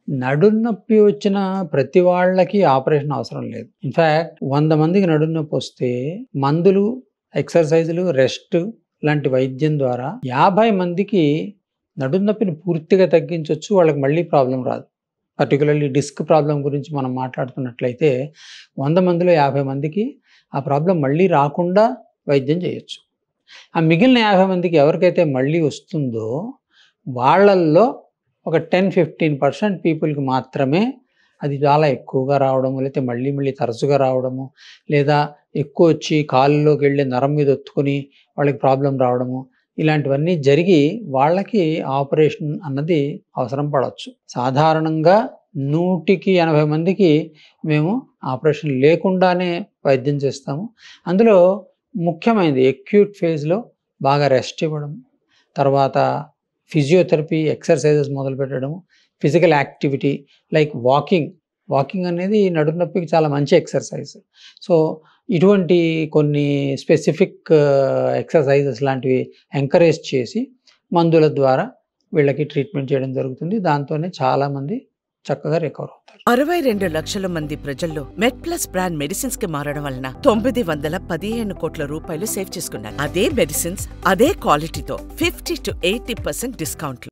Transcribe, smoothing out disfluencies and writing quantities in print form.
నడునొప్పి వచ్చిన ప్రతి వాళ్ళకి ఆపరేషన్ అవసరం లేదు. ఇన్‌ఫాక్ట్ 100 మందికి నడునొప్పొస్తే మందులు, ఎక్సర్‌సైజులు, రెస్ట్ లాంటి వైద్యం ద్వారా 50 మందికి నడునొప్పిని పూర్తిగా తగ్గించొచ్చు. వాళ్ళకి మళ్ళీ ప్రాబ్లమ్ రాదు. పర్టిక్యులర్‌లీ డిస్క్ ప్రాబ్లమ్ గురించి మనం మాట్లాడుతున్నట్లయితే 100 మందిలో 50 మందికి ఆ ప్రాబ్లమ్ మళ్ళీ రాకుండా వైద్యం చేయొచ్చు. ఆ మిగిలిన 50 మందికి ఎవరికైతే మళ్ళీ వస్తుందో వాళ్ళల్లో ఒక 10-15% పీపుల్‌కి మాత్రమే అది చాలా ఎక్కువగా రావడము, లేతే మళ్ళీ మళ్ళీ తరచుగా రావడము, లేదా ఎక్కువొచ్చి కాలులోకెళ్ళి నరం మీద ఒత్తుకొని వాళ్ళకి ప్రాబ్లమ్ రావడము, ఇలాంటివన్నీ జరిగి వాళ్ళకి ఆపరేషన్ అన్నది అవసరం పడొచ్చు. సాధారణంగా 100కి 80 మందికి మేము ఆపరేషన్ లేకుండానే వైద్యం చేస్తాము. అందులో ముఖ్యమైనది అక్యూట్ ఫేజ్‌లో బాగా రెస్ట్ ఇవ్వడం, తర్వాత ఫిజియోథెరపీ, ఎక్సర్‌సైజెస్ మొదలుపెట్టడము, physical activity like walking. Walking అనేది నడుము నొప్పికి చాలా మంచి ఎక్సర్‌సైజ్. సో, ఇటువంటి కొన్ని స్పెసిఫిక్ ఎక్సర్‌సైజెస్ లాంటివి ఎంకరేజ్ చేసి మందుల ద్వారా వీళ్ళకి ట్రీట్మెంట్ చేయడం జరుగుతుంది. దాంతోనే చాలామంది చక్కగా రికవర్ అవుతారు. 62 లక్షల మంది ప్రజల్లో మెడ్‌ప్లస్ బ్రాండ్ మెడిసిన్స్ కి మారడం వలన 915 కోట్ల రూపాయలు సేవ్ చేసుకున్నారు. అదే మెడిసిన్స్, అదే క్వాలిటీతో 50-80% డిస్కౌంట్లు.